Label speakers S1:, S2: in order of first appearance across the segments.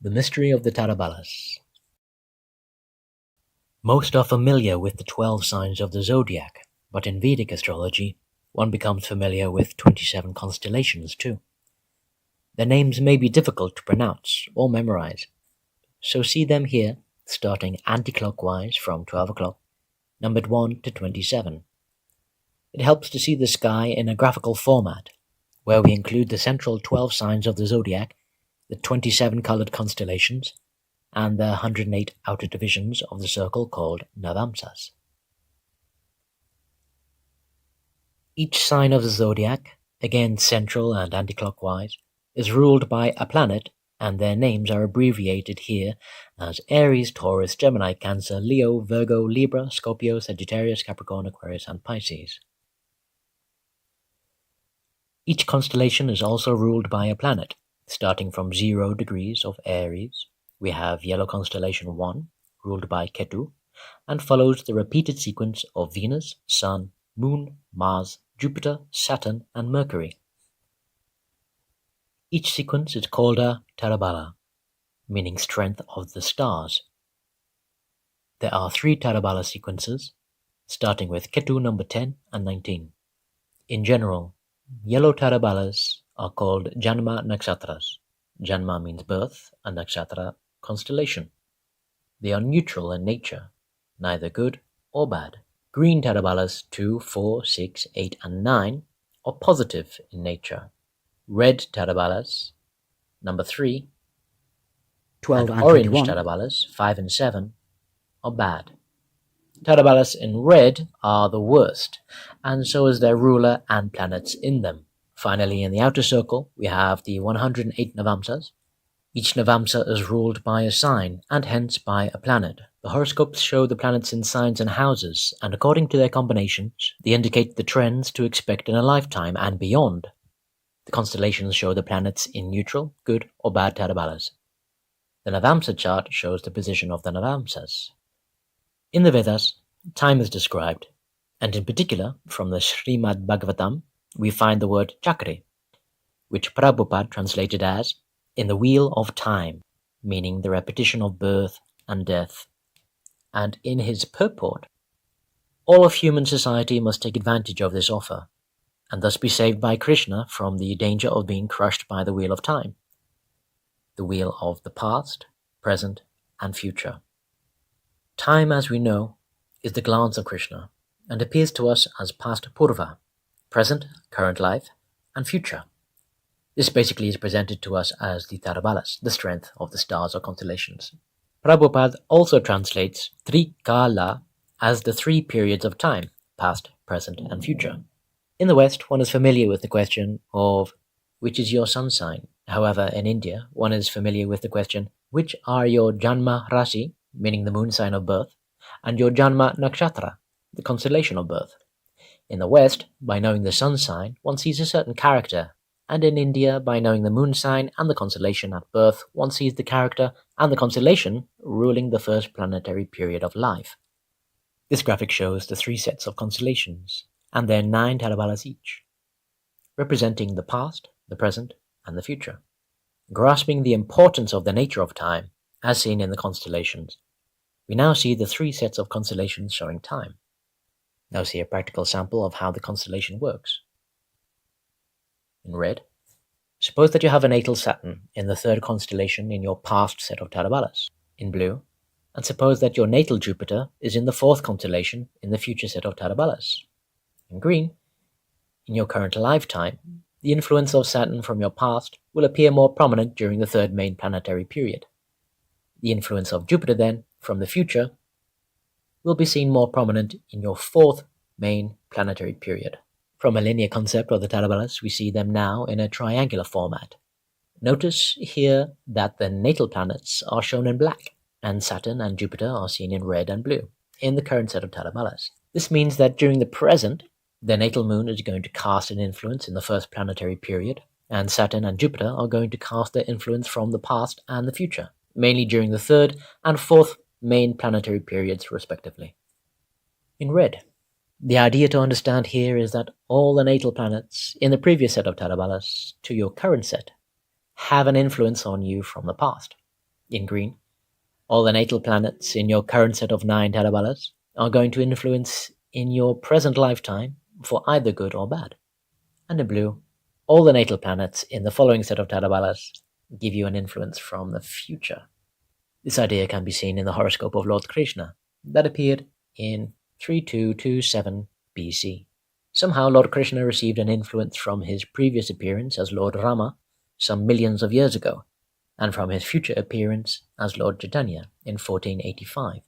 S1: The mystery of the Tarabalas. Most are familiar with the 12 signs of the zodiac, but in Vedic astrology, one becomes familiar with 27 constellations too. Their names may be difficult to pronounce or memorize, so see them here, starting anti-clockwise from 12 o'clock, numbered 1 to 27. It helps to see the sky in a graphical format, where we include the central 12 signs of the zodiac, the 27 colored constellations, and the 108 outer divisions of the circle called navamsas. Each sign of the zodiac, again central and anti-clockwise, is ruled by a planet, and their names are abbreviated here as Aries, Taurus, Gemini, Cancer, Leo, Virgo, Libra, Scorpio, Sagittarius, Capricorn, Aquarius, and Pisces. Each constellation is also ruled by a planet. Starting from 0 degrees of Aries, we have Yellow Constellation 1, ruled by Ketu, and follows the repeated sequence of Venus, Sun, Moon, Mars, Jupiter, Saturn, and Mercury. Each sequence is called a Tarabala, meaning strength of the stars. There are 3 Tarabala sequences, starting with Ketu number 10 and 19. In general, yellow Tarabalas are called Janma naksatras. Janma means birth, and nakshatra constellation. They are neutral in nature, neither good or bad. Green Tarabalas 2, 4, 6, 8, and 9 are positive in nature. Red Tarabalas number 3,
S2: 12
S1: and
S2: and
S1: orange
S2: 21.
S1: Tarabalas 5 and 7 are bad. Tarabalas in red are the worst, and so is their ruler and planets in them. Finally, in the outer circle, we have the 108 navamsas. Each navamsa is ruled by a sign, and hence by a planet. The horoscopes show the planets in signs and houses, and according to their combinations, they indicate the trends to expect in a lifetime and beyond. The constellations show the planets in neutral, good, or bad Tarabalas. The navamsa chart shows the position of the navamsas. In the Vedas, time is described, and in particular, from the Srimad Bhagavatam, we find the word chakri, which Prabhupada translated as in the wheel of time, meaning the repetition of birth and death. And in his purport, all of human society must take advantage of this offer, and thus be saved by Krishna from the danger of being crushed by the wheel of time, the wheel of the past, present, and future. Time, as we know, is the glance of Krishna, and appears to us as past purva, present, current life, and future. This basically is presented to us as the Tarabalas, the strength of the stars or constellations. Prabhupada also translates Trikala as the 3 periods of time, past, present, and future. In the West, one is familiar with the question of which is your sun sign. However, in India, one is familiar with the question which are your Janma Rasi, meaning the moon sign of birth, and your Janma Nakshatra, the constellation of birth. In the West, by knowing the sun sign, one sees a certain character, and in India, by knowing the moon sign and the constellation at birth, one sees the character and the constellation ruling the first planetary period of life. This graphic shows the 3 sets of constellations, and their 9 Tarabalas each, representing the past, the present, and the future. Grasping the importance of the nature of time, as seen in the constellations, we now see the 3 sets of constellations showing time. Now see a practical sample of how the constellation works. In red, suppose that you have a natal Saturn in the 3rd constellation in your past set of Tarabalas. In blue, and suppose that your natal Jupiter is in the 4th constellation in the future set of Tarabalas. In green, in your current lifetime, the influence of Saturn from your past will appear more prominent during the 3rd main planetary period. The influence of Jupiter, then, from the future, will be seen more prominent in your 4th main planetary period. From a linear concept of the Tarabalas, we see them now in a triangular format. Notice here that the natal planets are shown in black, and Saturn and Jupiter are seen in red and blue, in the current set of Tarabalas. This means that during the present, the natal moon is going to cast an influence in the 1st planetary period, and Saturn and Jupiter are going to cast their influence from the past and the future, mainly during the 3rd and 4th main planetary periods, respectively. In red, the idea to understand here is that all the natal planets in the previous set of Tarabalas to your current set have an influence on you from the past. in green. All the natal planets in your current set of 9 Tarabalas are going to influence in your present lifetime for either good or bad. And in blue, all the natal planets in the following set of Tarabalas give you an influence from the future. This idea can be seen in the horoscope of Lord Krishna that appeared in 3227 BC. Somehow Lord Krishna received an influence from his previous appearance as Lord Rama some millions of years ago, and from his future appearance as Lord Chaitanya in 1485,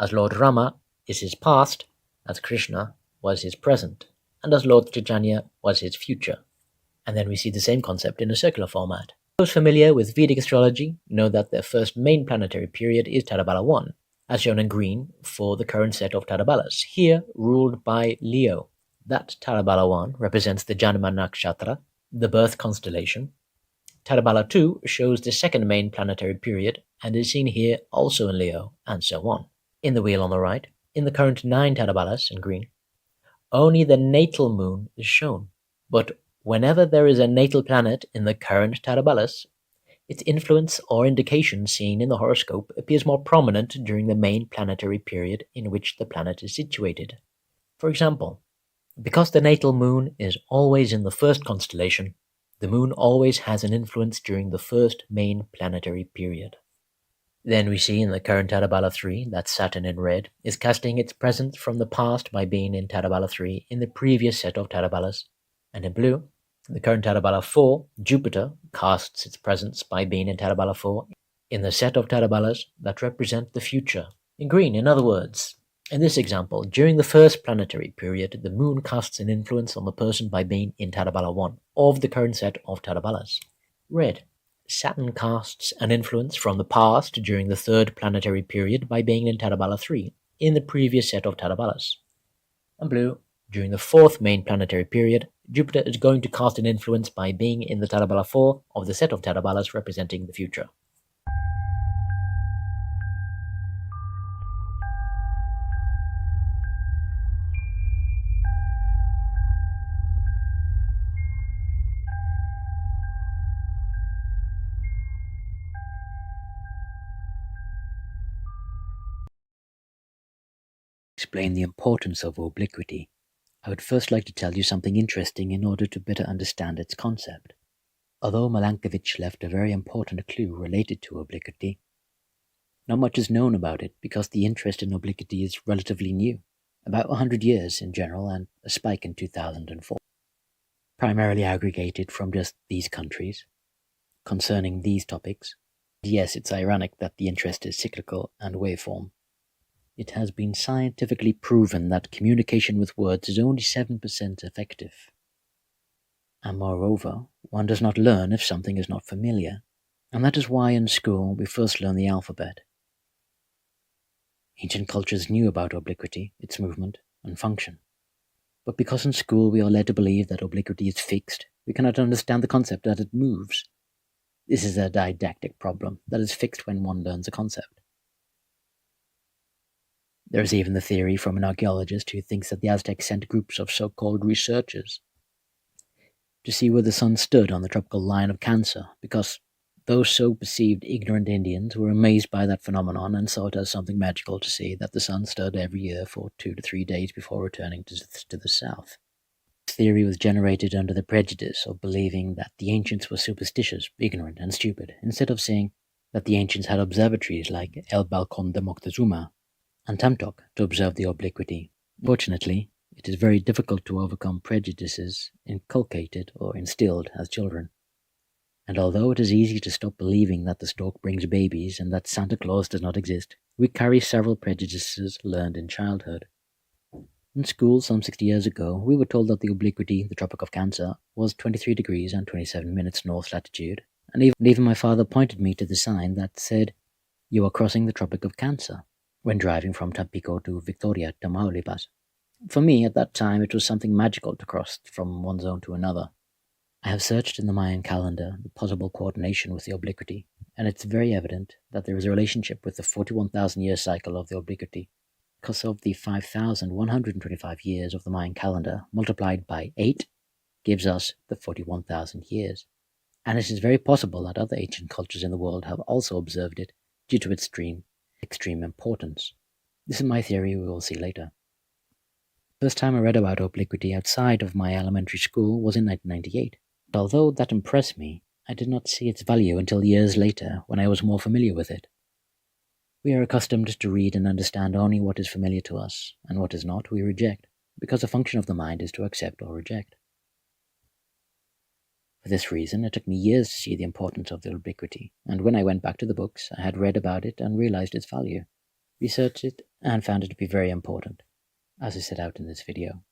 S1: as Lord Rama is his past, as Krishna was his present, and as Lord Chaitanya was his future. And then we see the same concept in a circular format. Those familiar with Vedic astrology know that their first main planetary period is Tarabala 1, as shown in green for the current set of Tarabalas, here ruled by Leo. That Tarabala 1 represents the Janma Nakshatra, the birth constellation. Tarabala 2 shows the second main planetary period and is seen here also in Leo, and so on. In the wheel on the right, in the current 9 Tarabalas in green, only the natal moon is shown, but whenever there is a natal planet in the current Tarabalas, its influence or indication seen in the horoscope appears more prominent during the main planetary period in which the planet is situated. For example, because the natal moon is always in the first constellation, the moon always has an influence during the first main planetary period. Then we see in the current Tarabala 3 that Saturn in red is casting its presence from the past by being in Tarabala 3 in the previous set of Tarabalas, and in blue, in the current Tarabala 4, Jupiter casts its presence by being in Tarabala 4 in the set of Tarabalas that represent the future. In green, in other words, in this example, during the first planetary period, the moon casts an influence on the person by being in Tarabala 1 of the current set of Tarabalas. Red, Saturn casts an influence from the past during the third planetary period by being in Tarabala 3 in the previous set of Tarabalas. And blue, during the fourth main planetary period, Jupiter is going to cast an influence by being in the Tarabala 4 of the set of Tarabalas representing the future.
S2: Explain the importance of obliquity, I would first like to tell you something interesting in order to better understand its concept. Although Milankovitch left a very important clue related to obliquity, not much is known about it because the interest in obliquity is relatively new, about 100 years in general and a spike in 2004, primarily aggregated from just these countries, concerning these topics. Yes, it's ironic that the interest is cyclical and waveform. It has been scientifically proven that communication with words is only 7% effective. And moreover, one does not learn if something is not familiar, and that is why in school we first learn the alphabet. Ancient cultures knew about obliquity, its movement, and function. But because in school we are led to believe that obliquity is fixed, we cannot understand the concept that it moves. This is a didactic problem that is fixed when one learns a concept. There is even the theory from an archaeologist who thinks that the Aztecs sent groups of so-called researchers to see where the sun stood on the tropical line of Cancer, because those so perceived ignorant Indians were amazed by that phenomenon and saw it as something magical to see that the sun stood every year for 2 to 3 days before returning to the south. This theory was generated under the prejudice of believing that the ancients were superstitious, ignorant, and stupid, instead of seeing that the ancients had observatories like El Balcón de Moctezuma and Tamtok to observe the obliquity. Fortunately, it is very difficult to overcome prejudices inculcated or instilled as children. And although it is easy to stop believing that the stork brings babies and that Santa Claus does not exist, we carry several prejudices learned in childhood. In school some 60 years ago, we were told that the obliquity, the Tropic of Cancer, was 23 degrees and 27 minutes north latitude, and even my father pointed me to the sign that said, "You are crossing the Tropic of Cancer," when driving from Tampico to Victoria, Tamaulipas. For me, at that time, it was something magical to cross from one zone to another. I have searched in the Mayan calendar the possible coordination with the obliquity, and it's very evident that there is a relationship with the 41,000-year cycle of the obliquity, because of the 5,125 years of the Mayan calendar multiplied by 8 gives us the 41,000 years. And it is very possible that other ancient cultures in the world have also observed it, due to its extreme importance. This is my theory we will see later. First time I read about obliquity outside of my elementary school was in 1998. But although that impressed me, I did not see its value until years later when I was more familiar with it. We are accustomed to read and understand only what is familiar to us, and what is not we reject, because the function of the mind is to accept or reject. For this reason, it took me years to see the importance of the obliquity, and when I went back to the books, I had read about it and realized its value, researched it, and found it to be very important, as I set out in this video.